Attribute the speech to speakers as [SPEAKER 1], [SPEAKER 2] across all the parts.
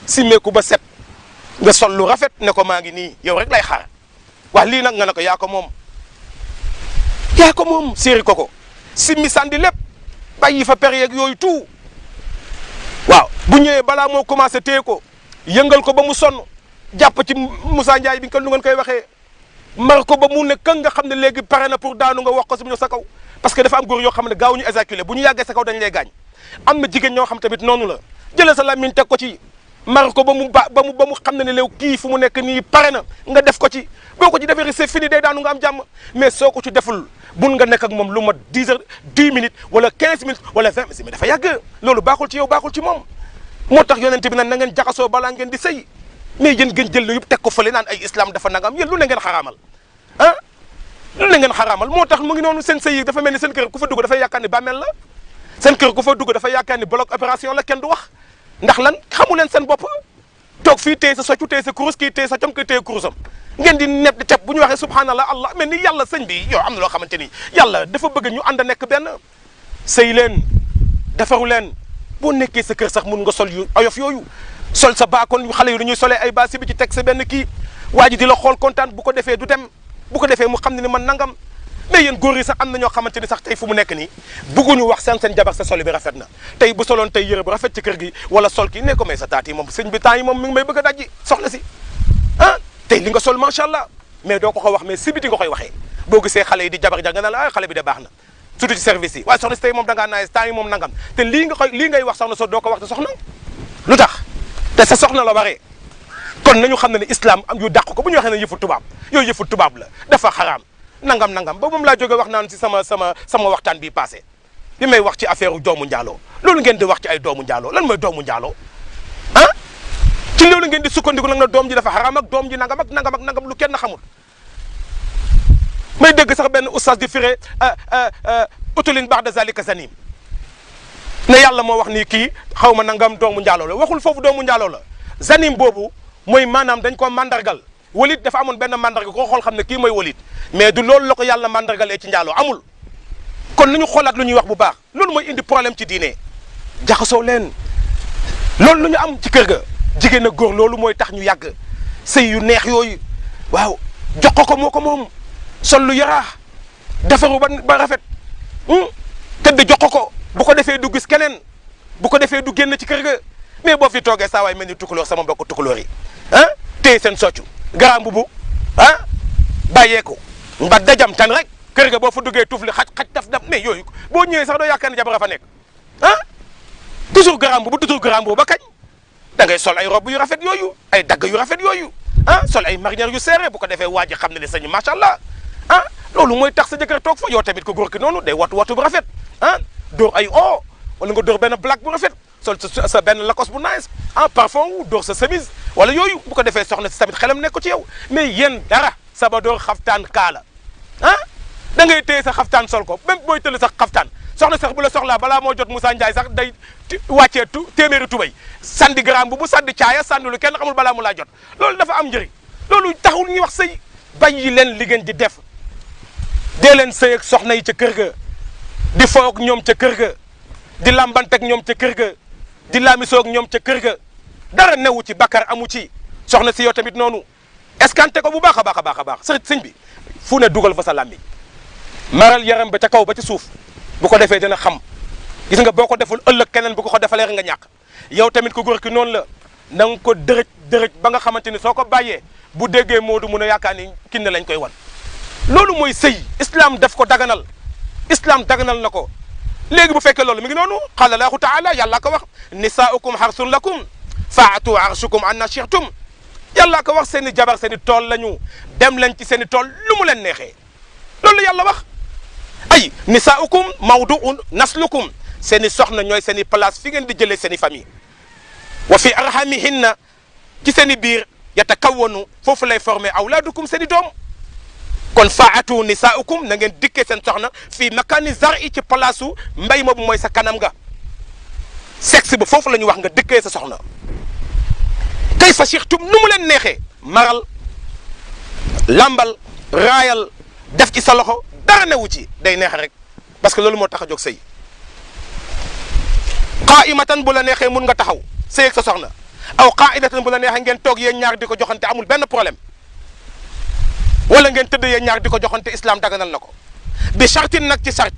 [SPEAKER 1] simmeeku ba set nga sol lu rafet ne ko maa ngi nii yow rek lay xaar wax lii nag nga ne ko yaa ko moom séeri ko simmi sandi lépp bàyyi fa période yooyu tout waaw bu ñëwee balaa moo commencé téye ko yëngal ko ba mu sonn jàpp ci Moussa Ndiaye bi nu ngeen koy waxee mar ko ba mu ne kën nga xam ne léegi pare na pour daanu nga wax ko su ñu sa kaw parce que dafa am góor yoo xam ne gaaw ñu éjaculer bu ñu yàggee sa kaw dañ lay gaañ am na jigéen ñoo xam tamit noonu la jëlee sa lamine teg ko ci mar ko ba mu xam ne léew kii fu mu nekk nii pare na nga def ko ci boo ko ci defee c'est fini day daanu nga am jàmm mais soo ko ci deful bun nga nekk ak moom lu ma 10 minutes wala 15 minutes wala 20 minutes mais dafa yàgg loolu baaxul ci yow baaxul ci moom moo tax yonente bi nag na ngeen jaxasoo balaa ngeen di sëy mais yéen ngeen jël yëpp teg ko fële naan ay islam dafa nangam yéen lu ne ngeen xaraamal lu ne ngeen xaraamal moo tax mu ngi noonu seen sëy yi dafa mel ni seen kër ku fa dugg dafay yaakaar ni bàmmeel la seen kër ku fa dugg dafay yaakaar ni bloc opération la kenn du wax ndax lan xamu leen seen bopp toog fii téye sa soccu téye sa kurus kii téye sa com kii téye kurusam ngeen di nepp di teb bu ñu waxee subhanallah allah mais ni yàlla sëñ bi yow am na loo xamante ni yàlla dafa bëgg ñu ànd nekk benn sëy leen defaru leen boo nekkee sa kër sax mun nga sol yu oyof yooyu sol sa baakoon xale yu dañuy solee ay baasi bi ci teg sa benn kii waa ji di la xool kontaan bu ko defee du dem bu ko defee mu xam ne ni man nangam mais yéen góor yi sax am na ñoo xamante ni sax tey fu mu nekk nii bugguñu wax seen jabar sa soli bi rafet na tey bu soloon tey yëre bu rafet ci kër gi wala sol kii ne ko may sa taat yi moom sëñ bi temps yi moom mi ngi may bëgg a dajji soxla si tey li nga sol macha allah mais doo ko wax mais si biti nga koy waxee boo gisee xale yi di jabar nga naan la xale bi de baax na surtout ci service yi waaye soxna si tey moom da ngaa naaj temps yi moom nangam te lii ngay wax soxna so doo ko wax te soxna lu tax te sa soxna la waree kon nañu xam ne ne islam am yu dàq ko bu ñu waxee ne yëfu tubaab yooyu yëfu tubaab la dafa xaraam nangam ba moom laa jóge wax naan si sama waxtaan bii passé bi may wax ci affaire doomu njaaloo loolu ngeen di wax ci ay doomu njaaloo lan mooy doomu njaaloo ci loolu ngeen di sukkandiku nag na doom ji dafa xaraam ak doom ji nangam lu kenn xamul may dégg sax benn oustaz di firé utulin ba'da zalika zanim ne yàlla moo wax ni kii xaw ma nangam doomu njaaloo la waxul foofu doomu njaaloo la zanim boobu mooy maanaam dañ ko mandargal walit dafa amoon benn mandarga koo xool xam ne kii mooy walit mais du loolu la ko yàlla mandargalee ci njaaloo amul kon nañu xoolaat lu ñuy wax bu baax loolu mooy indi problème ci diine jaxasoo leen loolu lu ñu am ci kër ga jigéen ak góor loolu mooy tax ñu yàgg sëy yu neex yooyu waaw jox ko moo ko moom sol lu yaraax defaru ba rafet tëdd jox ko bu ko defee du gis keneen bu ko defee du génn ci kër ga mais boo fi toogee saa waay mel ni tukulóor sama mbokk tukulóor yi téye seen soccu garaam bubu bàyyeeku mba dajam tan rek kër ga boo fa duggee tuuf li xaj taf dam mais yooyu boo ñëwee sax doo yaakaar ne jabar fa nekk toujours garaam bubu ba kañ da ngay sol ay robe yu rafet yooyu ay dagg yu rafet yooyu sol ay marinière yu serré bu ko defee waa ji xam ne ne sañu macha allah loolu mooy tax sa jëkkër toog fa yow tamit ko góor ki noonu day watu bu rafet dóor ay wala nga dóor benn black bu rafet sol sa benn lacoste bu nice parfum wu dóor sa chemise wala yooyu bu ko defee soxna si tamit xelam nekk ko ci yow mais yéen dara saba dóor xaftaan kaala da ngay téye sa xaftaan sol ko même booy tëll sax xaftaan soxna sax bu la soxlaa balaa moo jot Moussa Ndiaye sax day wàccee téeméeri tubay sandi garaam bu sandi caaya sandi lu kenn xamul balaa mu laa jot loolu dafa am njëriñ loolu taxul ñuy wax sëy bàyyi leen li ngeen di def dee leen sëy ak soxna yi ca kër ga di foog ñoom ca kër ga di lambanteeg ñoom ca kër ga di laamisoog ñoom ca kër ga dara newu ci bakkar amu ci soxna si yow tamit noonu escanté ko bu baax a baax sëñ bi fu ne dugal fa sa làmmiñ maral yaram ba ca kaw ba ci suuf bu ko defee dina xam gis nga boo ko deful ëllëg keneen bu ko defalee nga ñàkk yow tamit ko góor ki noonu la na nga ko dërëj ba nga xamante ni soo ko bàyyee bu déggee Moodu mun a yaakaar ni kinne lañ koy wan loolu mooy sëy islam def ko daganal islam daganal na ko léegi bu fekkee loolu mi ngi noonu qaala Allahu taala yàlla ko wax nisaaukum harsun lakum faatu arshukum anna shi'tum yàlla ko wax seen i jabar seen i tool lañu dem leen ci seen i tool lu mu leen neexee loolu la yàlla wax ay nisaaukum mawduun naslukum seen i soxna ñooy seen i place fi ngeen di jëlee seen i famille wa fi arhamihinna ci seen i biir yatakawwanu foofu lay formé awlaadukum seen i doom kon faatu nisaaukum na ngeen dikkee seen soxna fii makani zar'i ci place su mbay ma bu mooy sa kanam nga sexe ba foofu la ñu wax nga dikkee sa soxna kayfa shi'tum nu mu leen neexee maral lambal raayal def ci sa loxo dara newu ci day neex rek parce que loolu moo tax a jóg sëy qaa'imatan bu la neexee mun nga taxaw sëy ak sa soxna aw qaidatan bu la neexee ngeen toog yéen ñaar di ko joxante amul benn problème wala ngeen tëdd yéen ñaar di ko joxante islam daganal na ko bi chartin nag ci chart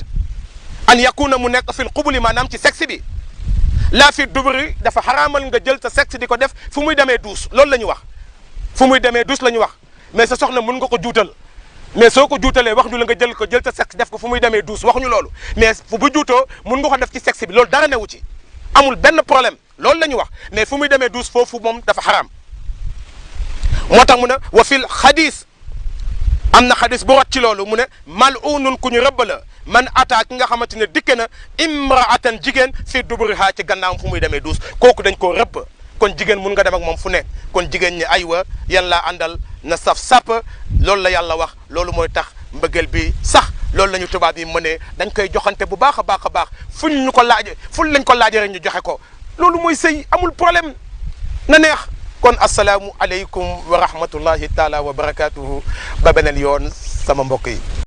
[SPEAKER 1] an yakuna mu nekk fil qubuli maanaam ci sexe bi laa fi duburi dafa xaraamal nga jël sa sexe di ko def fu muy demee duus loolu la ñu wax fu muy demee duus la ñu wax mais sa soxna mun nga ko juutal mais soo ko juutalee wax ñu la nga jël sa sexe def ko fu muy demee duus waxuñu loolu mais fu bu juutoo mun nga ko def ci sexe bi loolu dara newu ci amul benn problème loolu la ñu wax mais fu muy demee duus foofu moom dafa xaraam moo tax mu ne wa fil xadis am na xadis bu rot ci loolu mu ne mal'unun ku ñu rëbb la man ataa ki nga xamante ne dikke na imraatan jigéen fii duburiha ci gannaawam fu muy demee duus kooku dañ koo rëbb kon jigéen mun nga dem ak moom fu ne kon jigéen ñi aywa yan laa àndal na saf sàpp loolu la yàlla wax loolu mooy tax mbëggeel bi sax loolu la ñu tubaab yi mënee dañ koy joxante bu baax a baax a baax fuñ ñu ko laaje fuñ lañ ko laaje rek ñu joxe ko loolu mooy sëy amul problème na neex kon asalaamu aleykum wa rahmatullahi taala wa barakatuhu ba beneen yoon sama mbokk yi